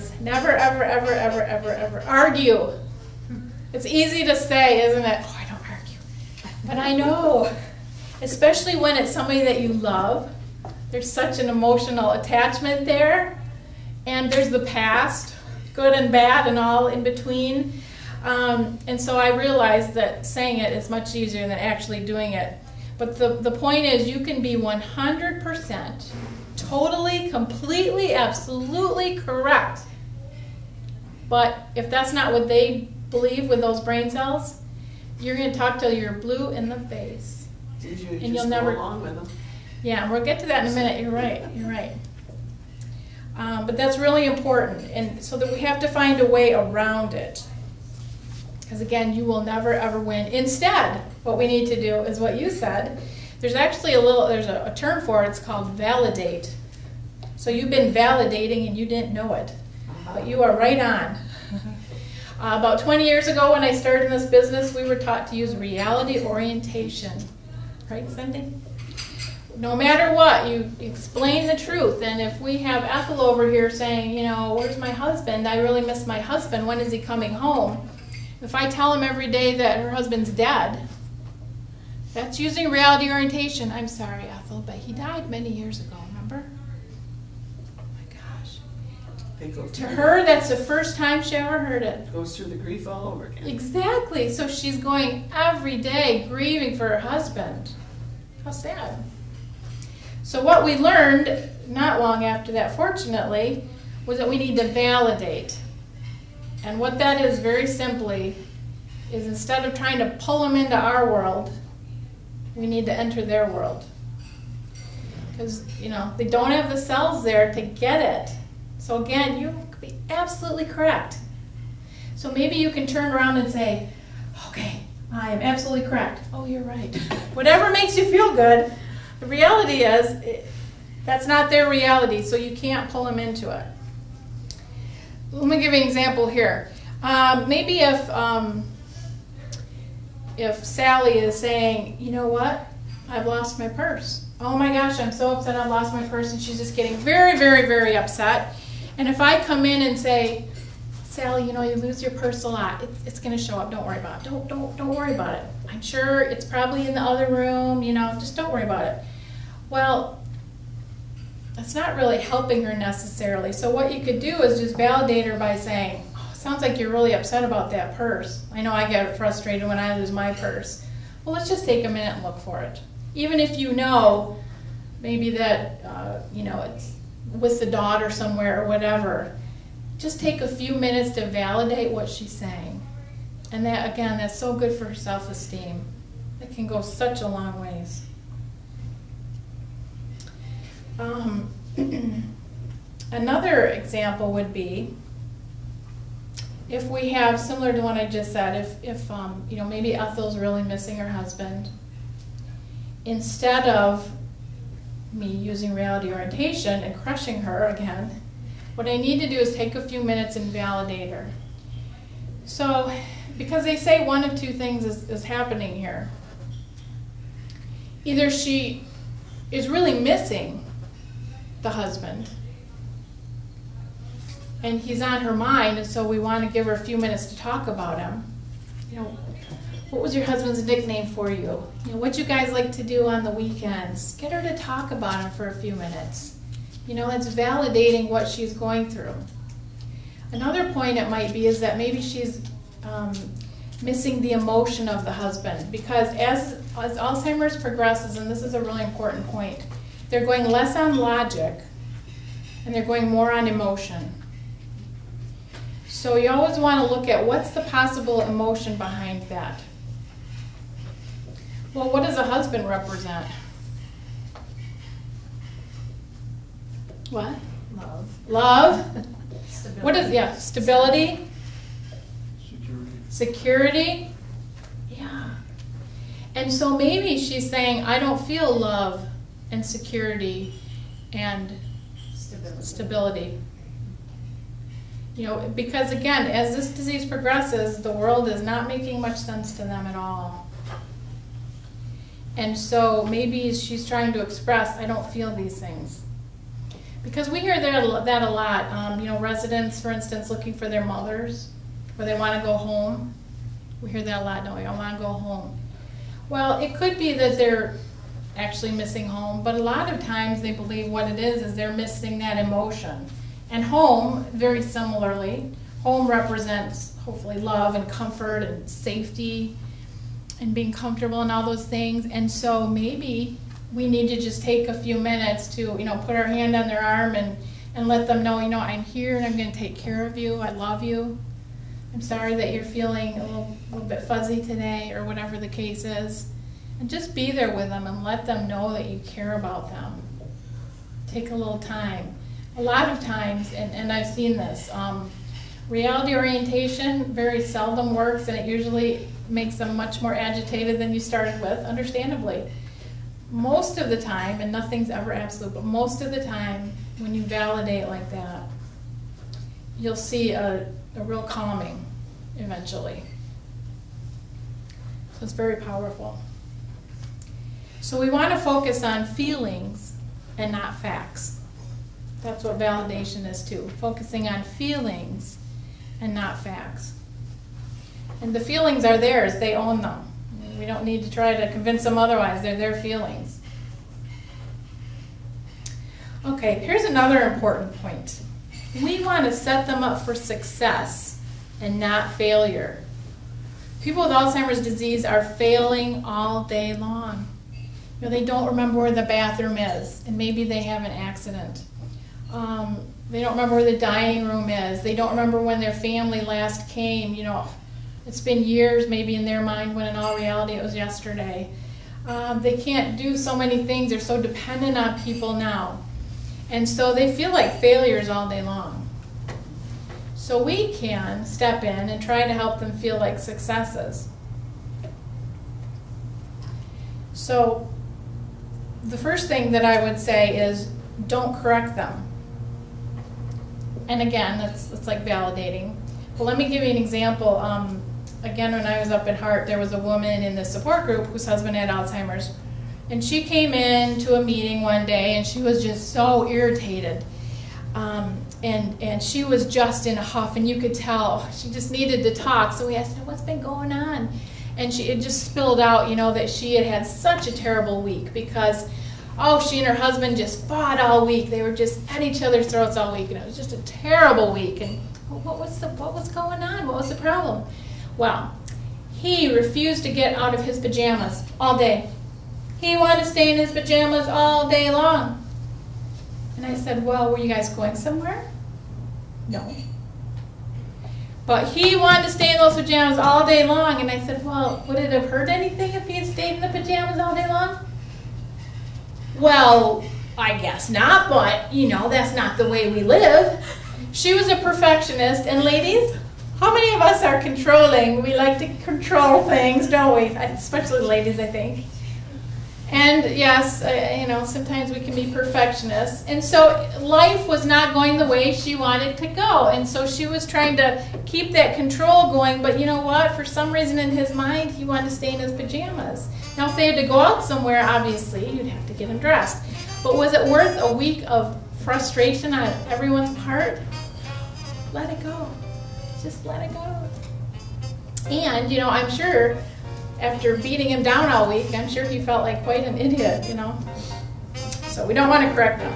is never, ever, ever, ever, ever, ever argue. It's easy to say, isn't it? Oh, I don't argue. But I know, especially when it's somebody that you love. There's such an emotional attachment there. And there's the past, good and bad and all in between. And so I realized that saying it is much easier than actually doing it. But the point is, you can be 100% totally, completely, absolutely correct. But if that's not what they believe with those brain cells, you're going to talk till you're blue in the face. And you'll never go along with them. Yeah, we'll get to that in a minute. You're right. You're right. But that's really important, and so that we have to find a way around it. Because again, you will never ever win. Instead, what we need to do is what you said. There's actually there's a term for it. It's called validate. So you've been validating and you didn't know it, but you are right on. About 20 years ago, when I started in this business, we were taught to use reality orientation. Right, Cindy? No matter what, you explain the truth. And if we have Ethel over here saying, you know, where's my husband? I really miss my husband. When is he coming home? If I tell him every day that her husband's dead, that's using reality orientation. I'm sorry, Ethel, but he died many years ago, remember? Oh my gosh. To her, that's the first time she ever heard it. Goes through the grief all over again. Exactly. So she's going every day grieving for her husband. How sad. So what we learned, not long after that, fortunately, was that we need to validate. And what that is, very simply, is instead of trying to pull them into our world, we need to enter their world. Because, you know, they don't have the cells there to get it. So again, you could be absolutely correct. So maybe you can turn around and say, okay, I am absolutely correct. Oh, you're right. Whatever makes you feel good. The reality is, that's not their reality, so you can't pull them into it. Let me give you an example here. Maybe if Sally is saying, you know what, I've lost my purse. Oh my gosh, I'm so upset I lost my purse, and she's just getting very, very, very upset. And if I come in and say, Sally, you know, you lose your purse a lot. It's going to show up. Don't worry about it. Don't worry about it. I'm sure it's probably in the other room. You know, just don't worry about it. Well, that's not really helping her necessarily. So what you could do is just validate her by saying, oh, sounds like you're really upset about that purse. I know I get frustrated when I lose my purse. Well, let's just take a minute and look for it. Even if you know maybe that, you know, it's with the daughter somewhere or whatever. Just take a few minutes to validate what she's saying. And that, again, that's so good for her self-esteem. It can go such a long ways. Another example would be if we have, similar to what I just said, if you know, maybe Ethel's really missing her husband, instead of me using reality orientation and crushing her again, what I need to do is take a few minutes and validate her. So, because they say one of two things is happening here. Either she is really missing the husband, and he's on her mind, and so we want to give her a few minutes to talk about him. You know, what was your husband's nickname for you? You know, what you guys like to do on the weekends? Get her to talk about him for a few minutes. You know, it's validating what she's going through. Another point it might be is that maybe she's missing the emotion of the husband, because as Alzheimer's progresses, and this is a really important point, they're going less on logic and they're going more on emotion. So you always want to look at what's the possible emotion behind that. Well, what does a husband represent? What? Love. Love. Stability. What is, yeah, stability. Security. Security. Yeah. And so maybe she's saying, I don't feel love and security and stability. You know, because again, as this disease progresses, the world is not making much sense to them at all. And so maybe she's trying to express, I don't feel these things. Because we hear that a lot. You know, residents, for instance, looking for their mothers, or they want to go home. We hear that a lot, don't we? I want to go home. Well, it could be that they're actually missing home, but a lot of times they believe what it is they're missing that emotion. And home, very similarly, home represents hopefully love and comfort and safety and being comfortable and all those things. And so maybe we need to just take a few minutes to, you know, put our hand on their arm and let them know, you know, I'm here and I'm going to take care of you. I love you. I'm sorry that you're feeling a little bit fuzzy today, or whatever the case is. And just be there with them and let them know that you care about them. Take a little time. A lot of times, and I've seen this, reality orientation very seldom works, and it usually makes them much more agitated than you started with, understandably. Most of the time, and nothing's ever absolute, but most of the time when you validate like that, you'll see a real calming eventually. So it's very powerful. So we want to focus on feelings and not facts. That's what validation is too, focusing on feelings and not facts. And the feelings are theirs, they own them. We don't need to try to convince them otherwise, they're their feelings. Okay, here's another important point. We want to set them up for success and not failure. People with Alzheimer's disease are failing all day long. You know, they don't remember where the bathroom is, and maybe they have an accident. They don't remember where the dining room is. They don't remember when their family last came. You know, it's been years maybe in their mind, when in all reality it was yesterday. They can't do so many things. They're so dependent on people now. And so they feel like failures all day long. So we can step in and try to help them feel like successes. So the first thing that I would say is don't correct them. And again, that's like validating. But let me give you an example. Again, when I was up at Hart, there was a woman in the support group whose husband had Alzheimer's. And she came in to a meeting one day, and she was just so irritated. And she was just in a huff, and you could tell she just needed to talk. So we asked her, what's been going on? And it just spilled out, you know, that she had had such a terrible week because, she and her husband just fought all week. They were just at each other's throats all week, and it was just a terrible week. And what was going on? What was the problem? Well, he refused to get out of his pajamas all day. He wanted to stay in his pajamas all day long. And I said, well, were you guys going somewhere? No. But he wanted to stay in those pajamas all day long. And I said, well, would it have hurt anything if he had stayed in the pajamas all day long? Well, I guess not, but, you know, that's not the way we live. She was a perfectionist. And ladies, how many of us are controlling? We like to control things, don't we? Especially ladies, I think. And yes, you know, sometimes we can be perfectionists. And so life was not going the way she wanted to go. And so she was trying to keep that control going. But you know what? For some reason in his mind, he wanted to stay in his pajamas. Now, if they had to go out somewhere, obviously, you'd have to get him dressed. But was it worth a week of frustration on everyone's part? Let it go. Just let it go. And, you know, I'm sure after beating him down all week, I'm sure he felt like quite an idiot, you know. So we don't want to correct them.